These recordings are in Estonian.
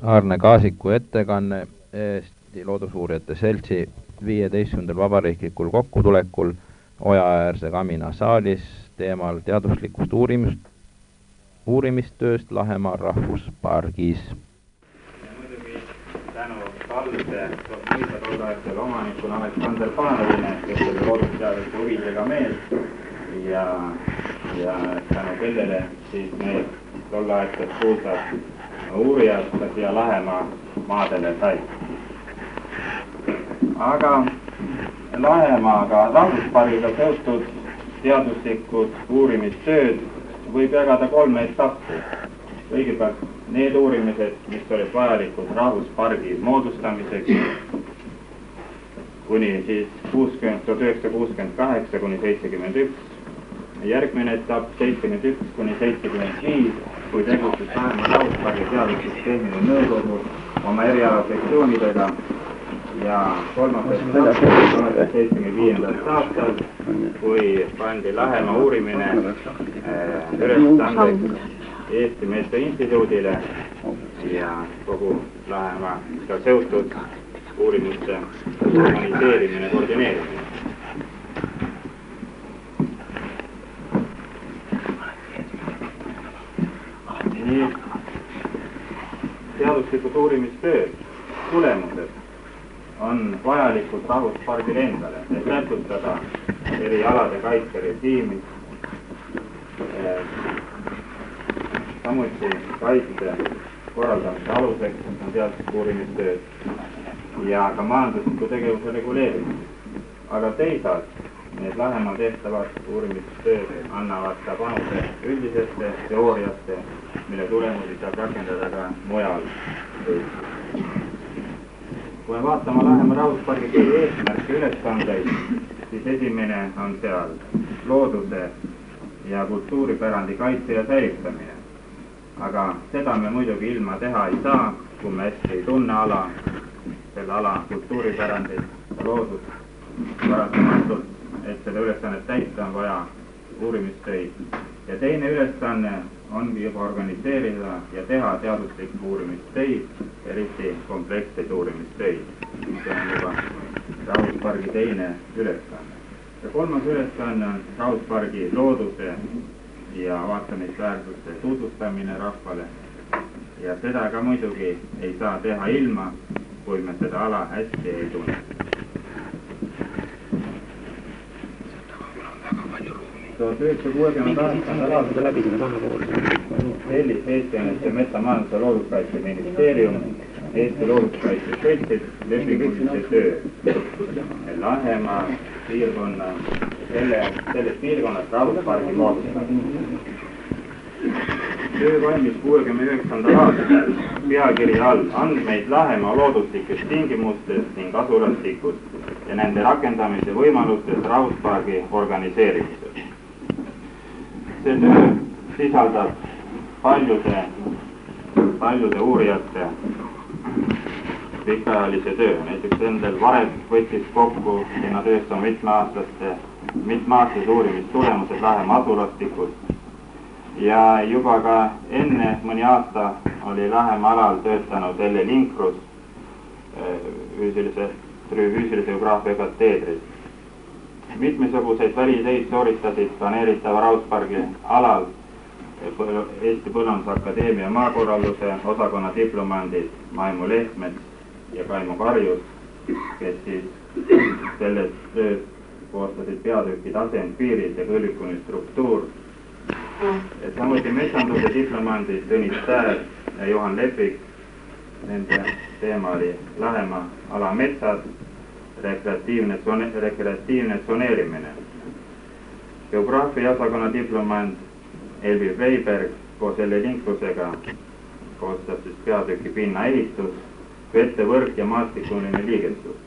Aarne Kaasiku ettekanne Eesti Loodusuurijate Seltsi 15. vabariiklikul kokkutulekul Ojaäärse Kamina saalis teemal teaduslikust uurimistööst Lahemaa rahvuspargis. Ja muidugi tänu Kaldse mõisa tolleaegsele omanikule Aleksander Paanovile, kes oli loodusteaduse huvidega mees ja tänu kellele siis need tolleaegsed kuulsad uurijad siia Lahemaa maadele said. Aga Lahemaaga rahvuspargiga seotud teaduslikud uurimistööd võib jagada 3 etappi. Kõigepealt need uurimised, mis olid vajalikud rahvuspargi moodustamiseks kuni siis 1968 kuni 71. Järgmine etapp 71 kuni 75, kui tegutses Lahemaa rahvuspargi teaduslik-tehniline nõukogu oma erialasektsioonidega ja kolmas etapp 75. aastal, kui pandi Lahemaa uurimine ülesandeks Eesti Meetsainstituudile ja kogu Lahemaaga seotud uurimuste organiseerimine, koordineerimine. Nii teaduslikud uurimistööd, tulemused on vajalikud rahvuspargile endale, et täpsustada eri alade kaitserežiimi, samuti kaitse korraldamise aluseks on teaduslik uurimistööd ja ka majandusliku tegevuse reguleerimine. Aga teisalt need Lahemaal tehtavad uurimistööd annavad ka panuse üldisesse teooriasse, mille tulemusi saab rakendada ka mujal. Kui me vaatame Lahemaa rahvuspargi eesmärke ülesandeid, siis esimene on seal looduse ja kultuuripärandi kaitse ja säilitamine. Aga seda me muidugi ilma teha ei saa, kui me hästi ei tunne ala, selle ala kultuuripärandit ja loodust paratamatult, et seda ülesannet täita on vaja uurimistöid. Ja teine ülesanne ongi juba organiseerida ja teha teaduslikku uurimistöid, eriti kompleksseid uurimistöid. See on juba rahvuspargi teine ülesanne. Ja kolmas ülesanne on rahvuspargi looduse ja vaatamisväärsuste tutvustamine rahvale. Ja seda ka muidugi ei saa teha ilma, kui me seda ala hästi ei tunne. 1968. aastal tellis Eesti Metsamajanduse Looduskaitseministeerium Eesti Looduskaitse Seltsis lepingulise töö Lahemaa piirkonna, selles piirkonnas rahvuspargi moodustamine. Töö valmis 69. aastal pealkirja all andmeid Lahemaa looduslikest tingimustest ning asulastikust ja nende rakendamise võimalustest rahvuspargi organiseerimisel. See töö sisaldab paljude uurijate pikaajalise töö. Näiteks Endel Varev võttis kokku sinna töösse mitmeaastase uurimistulemused Lahemaa asulastikust ja juba ka enne mõni aasta oli Lahemaa alal töötanud Elle Linkrus füüsilise geograafia kateedris. Mitmesuguseid välitöid sooritasid planeeritava rahvuspargi alal Eesti Põllumajandusakadeemia maakorralduse osakonna diplomandid Maimu Lehtmets ja Kaimo Karjus, kes siis selles töös koostasid peatükid Asend, piirid ja kõlvikuni struktuur. Samuti metsanduse diplomandid Tõnis Säär ja Johan Lepik. Nende teema oli Lahemaa ala metsad, rekreatiivne tsoneerimine. Geograafia osakonna diplomand Elvi Freiberg koos Elle Linkrusega koostab siis peatüki pinna ehitus, vettevõrk ja maastikuline liigestus.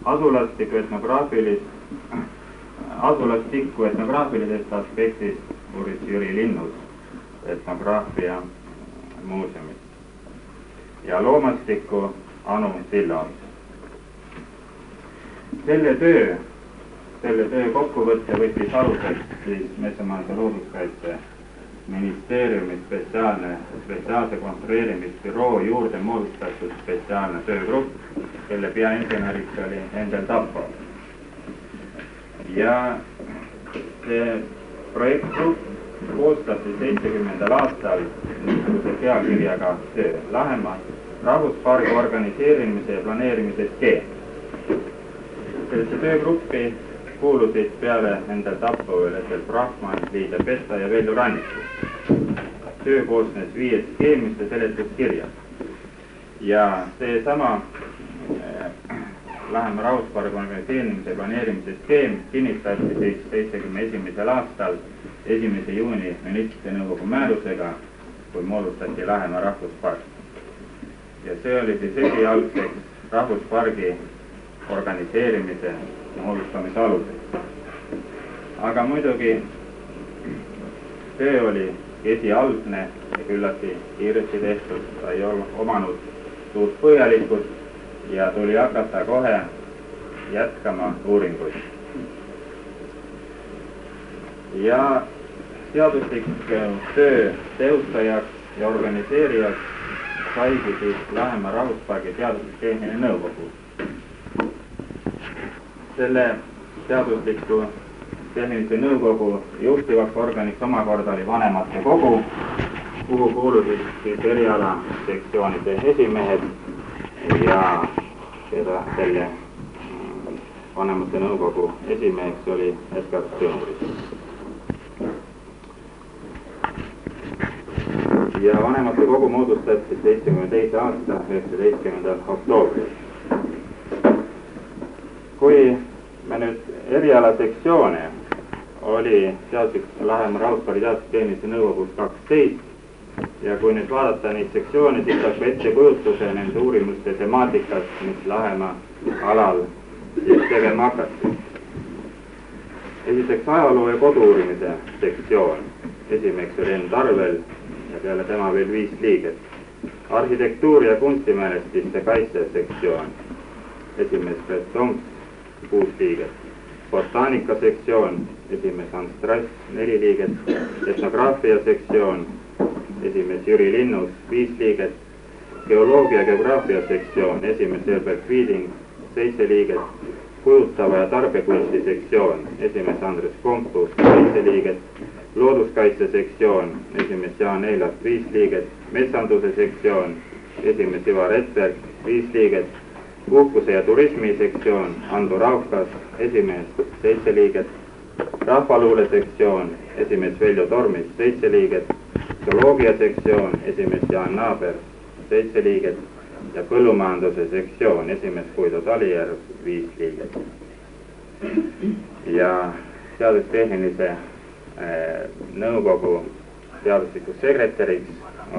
Asulastikku etnograafilisest aspektist uuris Jüri Linnus etnograafia muuseumist ja loomastikku Anu Sillams. Selle töö kokkuvõtte võttis aluseks siis Metsamajanduse Looduskaitse ministeeriumi spetsiaalse konstrueerimisbüroo juurde moodustatud spetsiaalne töögrupp, kelle peainseneriks oli Endel Tappo. Ja see projektgrupp koostas 70. aastal niisuguse pealkirjaga töö Lahemaa rahvuspargi organiseerimise ja planeerimise skeem. Sellesse töögruppi kuulusid peale Endel Tappo veel Ethel Brahman, Liida Pesta ja Vellu Ranniku. Töö koosnes 5 skeemist ja seletuskirjast. Ja seesama Lahemaa rahvuspargi organiseerimise ja planeerimise skeem kinnitati 71. aastal 1. juuni ministrite nõukogu määrusega, kui moodustati Lahemaa rahvuspark. Ja see oli siis esialgseks rahvuspargi organiseerimise moodustamise aluseks. Aga muidugi töö oli esialgne ja küllati kiiresti tehtud, ta ei omanud suurt põhjalikkust ja tuli hakata kohe jätkama uuringuid. Ja seaduslik töö teostajaks ja organiseerijaks saigi siis Lahemaa rahvuspargi teaduslik-tehniline nõukogu. Selle teadusliku tehnilise nõukogu juhtivaks organiks omakorda oli vanematekogu, kuhu kuulusid siis eriala sektsioonide esimehed ja selle vanemate nõukogu esimeheks oli Edgar Tõnuris. Ja vanematekogu moodustati 72. aasta 19. oktoobril. Kui me nüüd erialasektsioone oli Lahemaa rahvuspargi teaduslik-tehnilise nõukogus 12 ja kui nüüd vaadata neid sektsioone, siis saab ettekujutuse nende uurimuste temaatikast, mis Lahemaa alal siis tegema hakati. Esiteks ajaloo ja kodu-uurimise sektsioon. Esimeks oli Enn Tarvel ja peale tema veel 5 liiget. Arhitektuuri ja kunstimälestiste kaitse sektsioon. Esimees Fred Tonks, 6 liiget. Botaanika sektsioon, esimees Hans Strass, 4 liiget. Etnograafia sektsioon, esimees Jüri Linnus, 5 liiget. Geoloogia ja geograafia sektsioon, esimees Herbert Wieding, 7 liiget. Kujutava ja tarbekunsti sektsioon, esimees Andres Kompus, 7 liiget. Looduskaitse sektsioon, esimees Jaan Eilast, 5 liiget. Metsanduse sektsioon, esimees Ivar Etberg, 5 liiget. Puhkuse ja turismi sektsioon, Ando Raukas, esimees, 7 liiget. Rahvaluule sektsioon, esimees Veljo Tormis, 7 liiget. Geoloogia sektsioon, esimees Jaan Naaber, 7 liiget. Ja põllumajanduse sektsioon, esimees Guido Talijärv, 5 liiget. Ja teadustehnilise nõukogu teaduslikus sekretäriks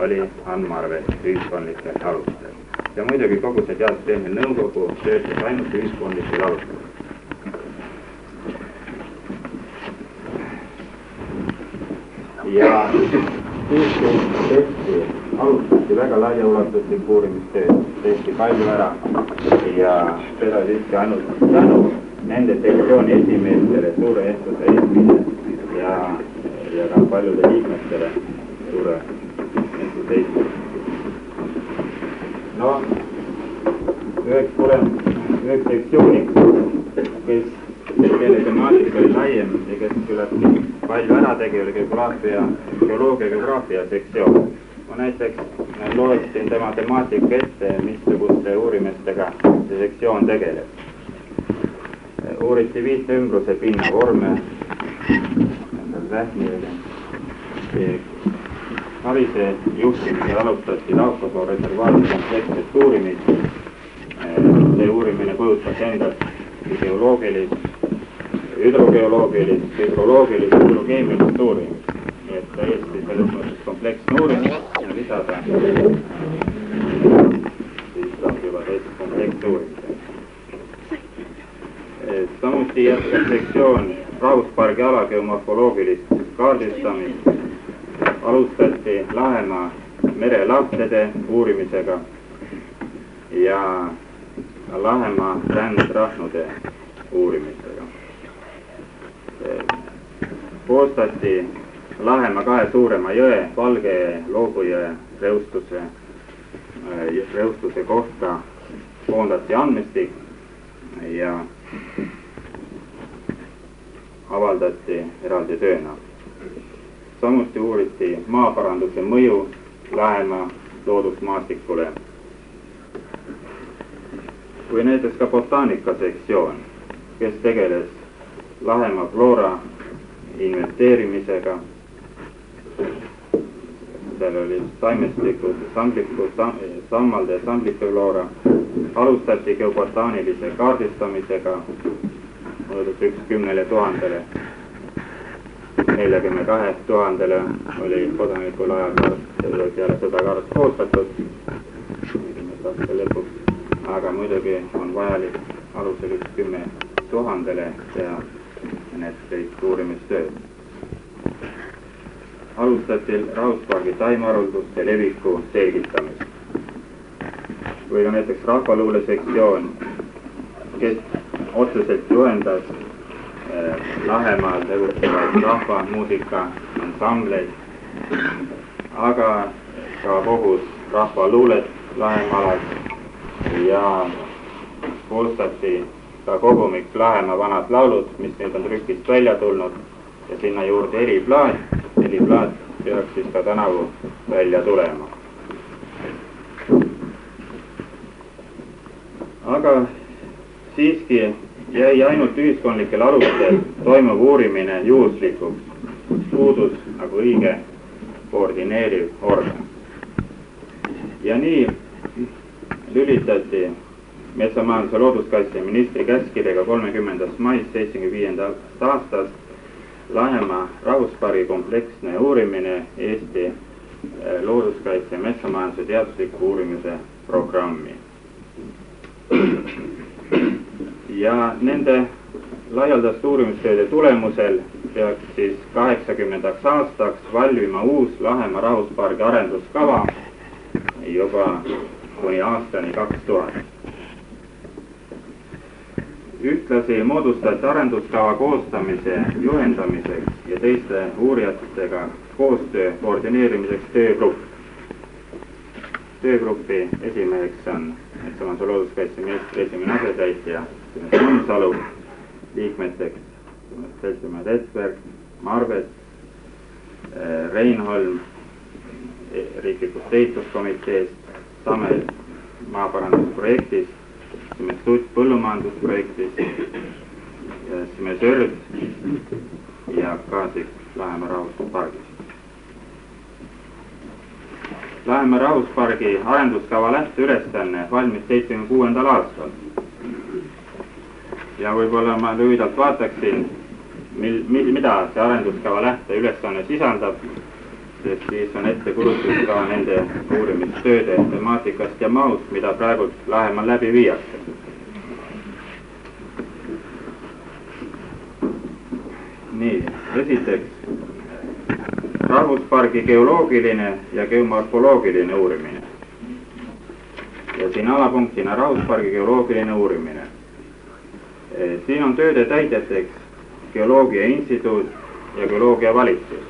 oli Ann Marve ühiskondlikel alustel. Ja muidugi kogu see teadustehniline nõukogu töötas ainult ühiskondlikel alustel. Ja siis alustati väga laiaulatuslik uurimistööd, tehti palju ära ja seda siiski ainult tänu nende sektsiooni esimeestele suure eestluse eestmine ja ka paljude liikmetele suure eestluse eestmine. No, üheks sektsiooniks, kelle temaatika oli laiem ja kes küllalt palju ära tegi, oli geoloogia geograafia sektsioon. Ma näiteks loeksin tema temaatika ette, missuguste uurimistega see sektsioon tegeleb. Uuriti viite ümbruse pinna vorme, Savise juhtimisel alustati Laukapuu reservaadi komplekssest uurimist. See uurimine kujutas endast geoloogilist, hüdrogeoloogilist, hüdroloogilist, hüdrokeemilist uurimist. Nii et täiesti selles mõttes kompleksne uurimist ja lisada siis saab juba täiesti kompleksse uurimist. Samuti jätkab sektsioon rahvuspargi ala geomorfoloogilist kaardistamist. Alustati Lahemaa merelahtede uurimisega ja Lahemaa rändrahnude uurimisega. Koostati Lahemaa kahe suurema jõe, Valge Loobujõe reustuse kohta koondati andmestik ja avaldati eraldi tööna. Samuti uuriti maaparanduse mõju Lahemaa loodusmaastikule. Või näiteks ka botaanika-sektsioon, kes tegeles Lahemaa floora inventeerimisega. Seal oli taimestikud, sammalde samblike-floora. Alustati geobotaanilise kaardistamisega, mõõdus 10 000-le. 42 000-le oli kodanikul ajal peale seda kaart koostatud, aga muidugi on vajalik alusel 10 000-le teha need uurimistööd. Alustati rahvuspargi taimeharulduste leviku selgitamist. Või ka näiteks rahvaluule sektsioon, kes otseselt juhendas Lahemaal tegutsevaid rahvamuusika ansambleid, aga ka kogus rahvaluulet Lahemaalas ja koostati ka kogumik Lahemaa vanad laulud, mis nüüd on trükist välja tulnud ja sinna juurde heliplaat peaks siis ka tänavu välja tulema. Aga siiski jäi ainult ühiskondlikel alustel toimuv uurimine juhuslikuks, puudus nagu õige koordineeriv organ. Ja nii lülitati metsamajanduse looduskaitse ministri käskkirjaga 30. mais 75. aastast Lahemaa rahvuspargi kompleksne uurimine Eesti looduskaitse metsamajanduse teadusliku uurimise programmi. Ja nende laialdaste uurimistööde tulemusel peaks siis 80. aastaks valmima uus Lahemaa rahvuspargi arenduskava juba kuni aastani 2000. Ühtlasi moodustati arenduskava koostamise juhendamiseks ja teiste uurijatega koostöö koordineerimiseks töögrupp. Töögrupi esimeheks on metsamajanduse looduskaitse ministri esimene asetäitja Mõnsalu, liikmeteks seltsimehed Edberg, Marvet, Reinholm riiklikust ehituskomiteest, Tamel maaparandusprojektist, Sutt põllumajandusprojektist, Sörd ja Kaasik Lahemaa rahvuspargist. Lahemaa rahvuspargi arenduskava lähteülesanne valmis 76. aastal. Ja võib-olla ma lühidalt vaataksin, mida see arenduskava lähteülesanne sisaldab, sest siis on ettekulutus ka nende uurimistööde temaatikast ja mahust, mida praegu Lahemaal läbi viiakse. Nii, esiteks rahvuspargi geoloogiline ja geomorfoloogiline uurimine. Ja siin alapunktina rahvuspargi geoloogiline uurimine. Siin on tööde täidjateks Geoloogia instituut ja Geoloogia valitsus.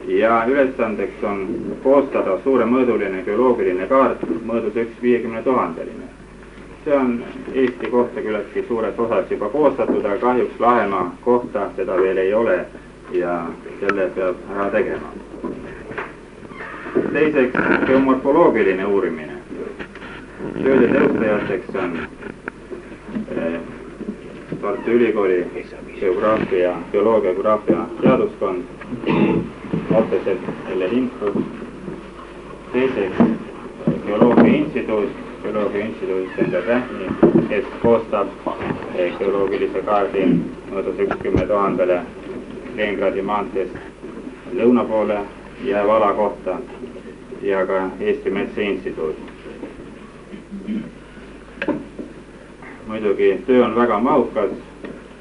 Ja ülesandeks on koostada suuremõõduline geoloogiline kaart mõõdus 1/50 000-line. See on Eesti kohta küllaltki suures osas juba koostatud, aga kahjuks Lahemaa kohta seda veel ei ole ja selle peab ära tegema. Teiseks, geomorfoloogiline uurimine. Tööde teostajateks on Tartu Ülikooli geoloogia teaduskond, otseselt selle Intrus. Teiseks, Geoloogia instituudis Sender Rähni, kes koostab geoloogilise kaardi mõõdus 1/10 000-le Leningradi maanteest lõuna poole jääva ala kohta ja ka Eesti Metsainstituut. Muidugi töö on väga mahukas,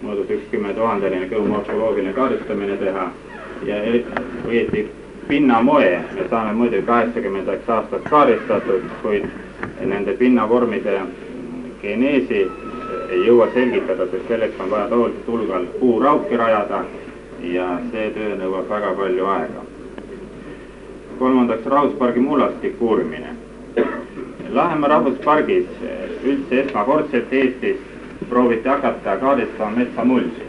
mõõdus 1/10 000-line geomorfoloogiline kaardistamine teha ja õieti pinnamoe me saame muidugi 80. aastast kaardistatud, kuid nende pinnavormide geneesi ei jõua selgitada, sest selleks on vaja tohutul hulgal puurauke rajada ja see töö nõuab väga palju aega. Kolmandaks, rahvuspargi mullastiku uurimine. Lahemaa rahvuspargis üldse esmakordselt Eestis prooviti hakata kaardistama metsamulsi.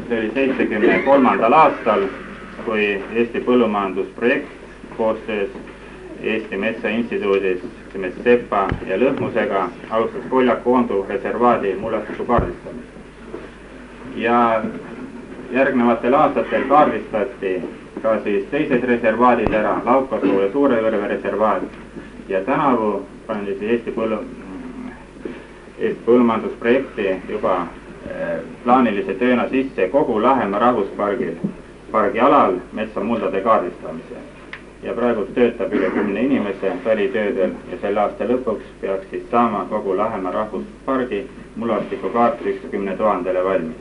See oli 1973. aastal, kui Eesti põllumajandusprojekt koostöös Eesti Metsainstituudis, Sepa ja Lõhmusega alustas Koljaku-Oondu reservaadi mullastiku kaardistamist. Ja järgnevatel aastatel kaardistati ka siis teised reservaadid ära, Laukasoo ja Suurevõrve reservaat, ja tänavu pandi Eesti põllumajandusprojekti juba plaanilise tööna sisse kogu Lahemaa rahvuspargi alal metsamuldade kaardistamise. Ja praegu töötab üle 10 inimese välitöödel ja selle aasta lõpuks peaks siis saama kogu Lahemaa rahvuspargi mullastiku kaart 10 000 valmis.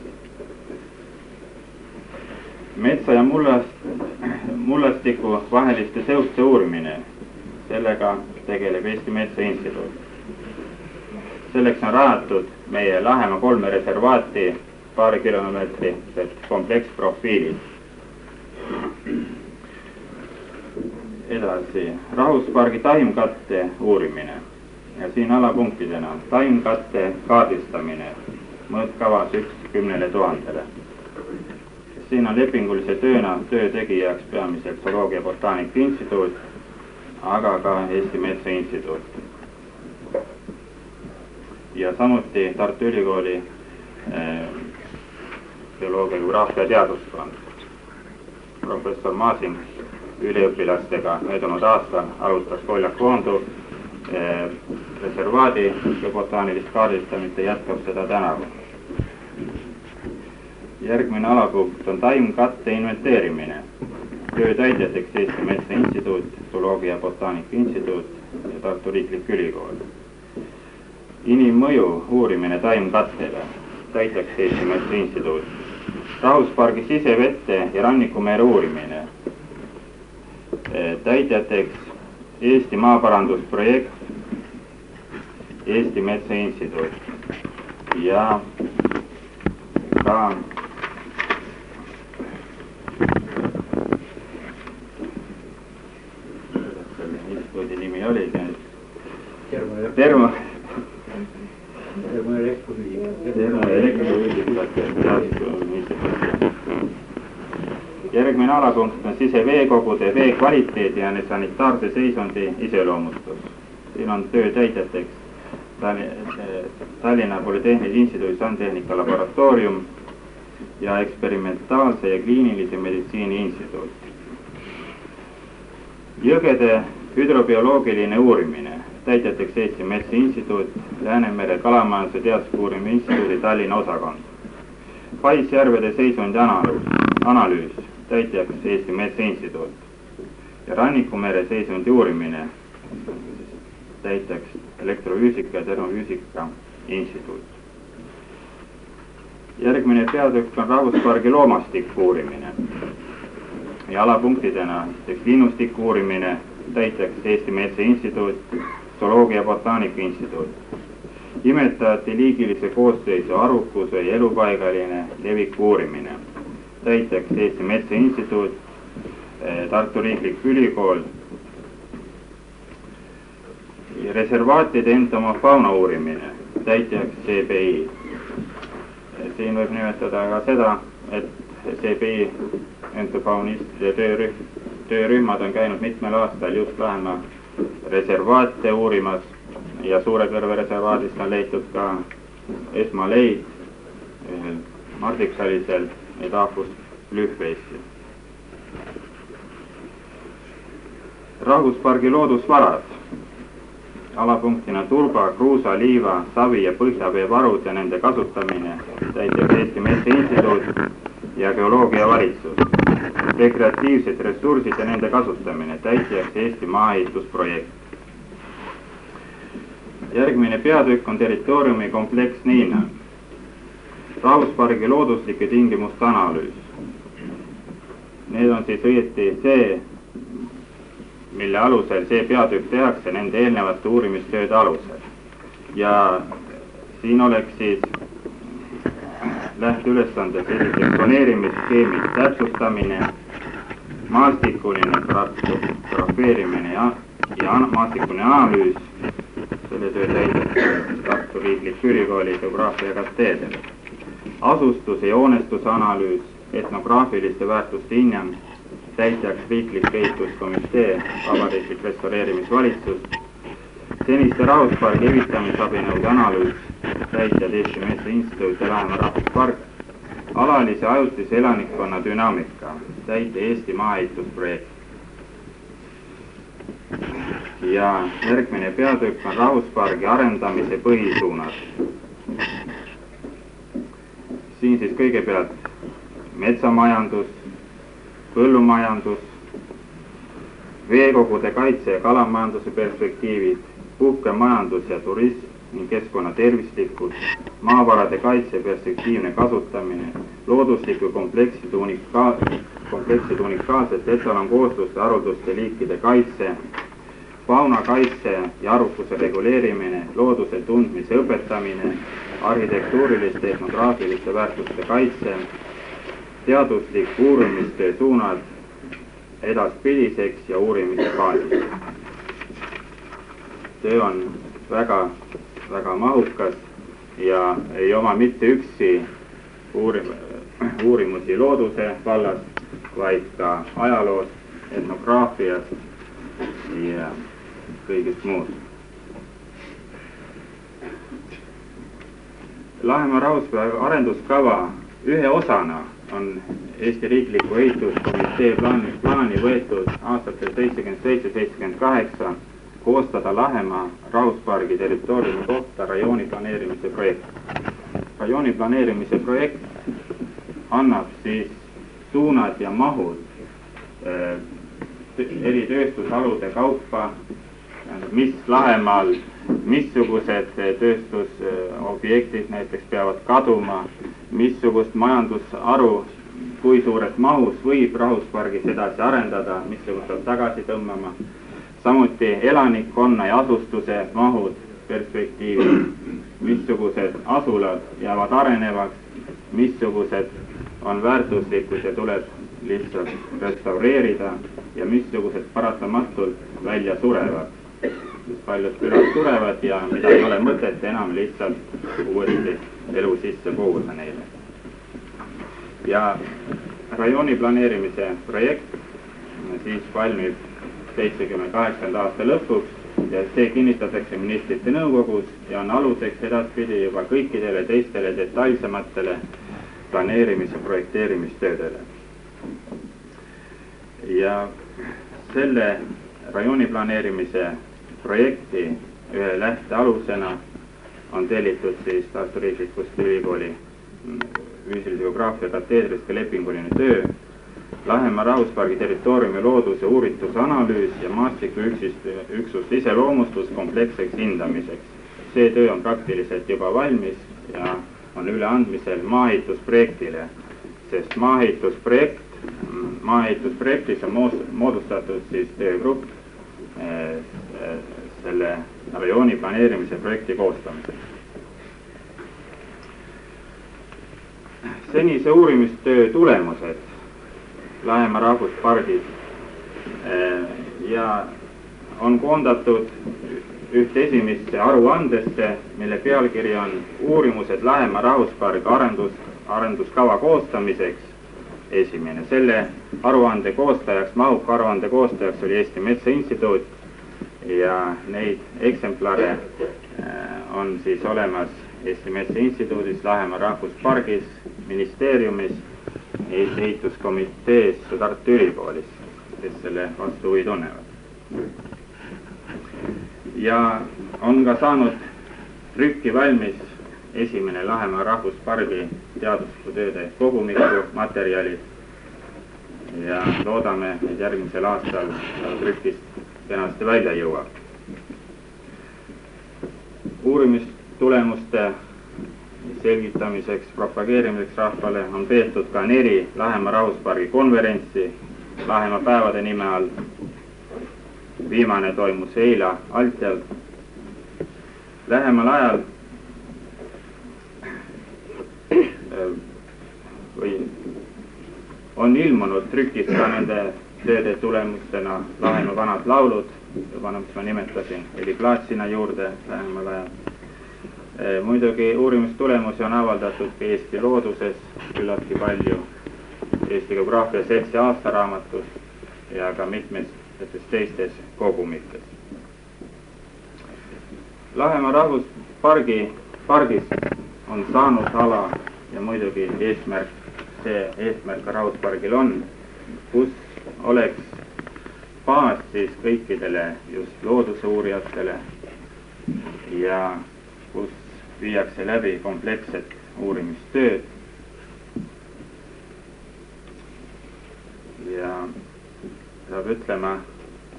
Metsa ja mullastiku vaheliste seoste uurimine, sellega tegeleb Eesti Metsainstituut. Selleks on rajatud meie Lahemaa 3 reservaati paari kilomeetrised kompleksprofiilid. Edasi, rahvuspargi taimkatte uurimine ja siin alapunktidena taimkatte kaardistamine mõõtkavas 10 000. Siin on lepingulise tööna töö tegijaks peamiselt Zooloogia Botaanika Instituut, aga ka Eesti Metsainstituut. Ja samuti Tartu Ülikooli bioloogia, geograafia ja teaduskond. Professor Maasing üliõpilastega möödunud aastal alustas Koljaku-Oondu reservaadi ja botaanilist kaardistamist ja jätkab seda tänavu. Järgmine alapunkt on taimkatte inventeerimine. Töö täidjateks Eesti Metsainstituut, Zooloogia ja Botaanika Instituut ja Tartu Riiklik Ülikool. Inimmõju uurimine taimkattele, täidjaks Eesti Metsainstituut. Rahvuspargi sisevette ja rannikumere uurimine, täidjateks Eesti maaparandusprojekt, Eesti Metsainstituut ja ka instituudi nimi oligi Termo Järgmine alapunkt on siseveekogude vee kvaliteedi ja sanitaarse seisundi iseloomustus. Siin on töö täidjateks Tallinna Polütehnilise Instituudi sandtehnika laboratoorium ja eksperimentaalse ja kliinilise meditsiini instituut. Jõgede hüdrobioloogiline uurimine, täidjateks Eesti Metsainstituut, Läänemere kalamajanduse teadusuurimise instituudi Tallinna osakond. Paisjärvede seisundi analüüs, täidjaks Eesti Metsainstituut ja rannikumere seisundi uurimine, täidjaks Elektrofüüsika ja Termofüüsika instituut. Järgmine peatükk on rahvuspargi loomastiku uurimine ja alapunktidena linnustiku uurimine, täidjaks Eesti Metsainstituut, Zooloogia ja Botaanika Instituut. Imetajate liigilise koosseisu arvukuse ja elupaigaline leviku uurimine, täidjaks Eesti Metsainstituut, Tartu Riiklik Ülikool. Reservaatide entomofauna uurimine, täidjaks CBI. Siin võib nimetada ka seda, et CBI entofaunistide töörühmad on käinud mitmel aastal just Lahemaa reservaate uurimas ja Suurekõrve reservaadist on leitud ka esmaleid mardiksalisel Edafus lühveissil. Rahvuspargi loodusvarad, alapunktina turba, kruusa, liiva, savi ja põhjavee varud ja nende kasutamine, täidjaks Eesti Metsainstituut ja geoloogia valitsus. Rekreatiivsed ressursid ja nende kasutamine, täidjaks Eesti maaehitusprojekt. Järgmine peatükk on territooriumi kompleksne hinnang. Rahvuspargi looduslike tingimuste analüüs. Need on siis õieti see, mille alusel see peatükk tehakse nende eelnevate uurimistööde alusel. Ja siin oleks siis lähteülesanded esiteks planeerimisskeemi täpsustamine, maastikuline grafeerimine ja maastikuline analüüs, selle töö täidab Tartu Riikliku Ülikooli geograafia kateeder. Asustus- ja joonestusanalüüs, etnograafiliste väärtuste hinnang, täitjaks Riiklik Ehituskomitee, Vabariiklik Restaureerimisvalitsus, seniste rahvuspargi evitamisabinõude analüüs, täitjad Eesti Metsa Instituut ja Lähema rahvuspark, alalise ajutise elanikkonna dünaamika, täitja Eesti maaehitusprojekt. Ja järgmine peatükk on rahvuspargi arendamise põhisuunad. Siin siis kõigepealt metsamajandus, põllumajandus, veekogude kaitse ja kalamajanduse perspektiivid, puhkemajandus ja turism ning keskkonna tervislikkus, maavarade kaitse perspektiivne kasutamine, loodusliku kompleksside unikaalsete etalonkoosluste haruldaste liikide kaitse, fauna kaitse ja arvukuse reguleerimine, looduse tundmise õpetamine, arhitektuuriliste etnograafiliste väärtuste kaitse, teaduslik uurimistöö suunad edaspidiseks ja uurimise faasis. Töö on väga mahukas ja ei oma mitte üksi uurimusi looduse vallas, vaid ka ajaloost, etnograafiast ja kõigest muud. Lahemaa rahvuspargi arenduskava ühe osana on Eesti Riikliku Ehituskomitee plaani võetud aastatel 77-78 koostada Lahemaa rahvuspargi territooriumi kohta rajooni planeerimise projekt. Rajooni planeerimise projekt annab siis suunad ja mahud eri tööstusalude kaupa, mis Lahemaal, missugused tööstusobjektid näiteks peavad kaduma, missugust majandusharu, kui suures mahus võib rahvuspargis edasi arendada, missugust peab tagasi tõmbama. Samuti elanikkonna ja asustuse mahud, perspektiivid, missugused asulad jäävad arenevaks, missugused on väärtuslikud ja tuleb lihtsalt restaureerida ja missugused paratamatult välja surevad. Paljud külad surevad ja mida ei ole mõtet enam lihtsalt uuesti elu sisse puhuda neile. Ja rajooni planeerimise projekt siis valmib 78. aasta lõpuks ja see kinnitatakse ministrite nõukogus ja on aluseks edaspidi juba kõikidele teistele detailsematele planeerimis- ja projekteerimistöödele. Ja selle rajooni planeerimise projekti ühe lähtealusena on tellitud siis Tartu Riiklikust Ülikooli füüsilise geograafia kateedrist ka lepinguline töö, Lahemaa rahvuspargi territooriumi looduse uuritusanalüüs ja maastikuüksuste iseloomustus kompleksseks hindamiseks. See töö on praktiliselt juba valmis ja on üleandmisel maaehitusprojektile, sest maaehitusprojektis on moodustatud siis töögrupp selle rajooni planeerimise projekti koostamiseks. Senise uurimistöö tulemused Lahemaa rahvuspargis ja on koondatud ühte esimesse aruandesse, mille pealkiri on Uurimused Lahemaa rahvuspargi arenduskava koostamiseks. Esimene. Selle aruande koostajaks, mahuka aruande koostajaks oli Eesti Metsa Instituut ja neid eksemplare on siis olemas Eesti Metsa Instituudis, Lahemaa rahvuspargis, ministeeriumis, ehituskomitees ja Tartu Ülikoolis, kes selle vastu huvi tunnevad. Ja on ka saanud trükki valmis esimene Lahemaa rahvuspargi teadustööde kogumiku materjalid ja loodame, et järgmisel aastal trükist kenasti välja jõuab. Uurimistulemuste selgitamiseks, propageerimiseks rahvale on peetud ka 4 Lahemaa rahvuspargi konverentsi Lahemaa päevade nime all. Viimane toimus eile Altjal. Lähemal ajal või on ilmunud trükis ka nende tööde tulemustena Lahemaa vanad laulud, juba mis ma nimetasin, Heli Plaat sinna juurde lähemal ajal. Muidugi uurimistulemusi on avaldatud ka Eesti looduses küllaltki palju, Eesti Geograafia Seltsi aastaraamatus ja ka mitmetes teistes kogumites. Lahemaa rahvuspargis on saanud ala ja muidugi see eesmärk ka rahvuspargil on, kus oleks baas siis kõikidele just loodusuurijatele ja kus viiakse läbi kompleksset uurimistööd. Ja peab ütlema,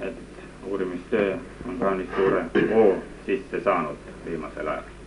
et uurimistöö on kaunis suure hoo sisse saanud viimasel ajal.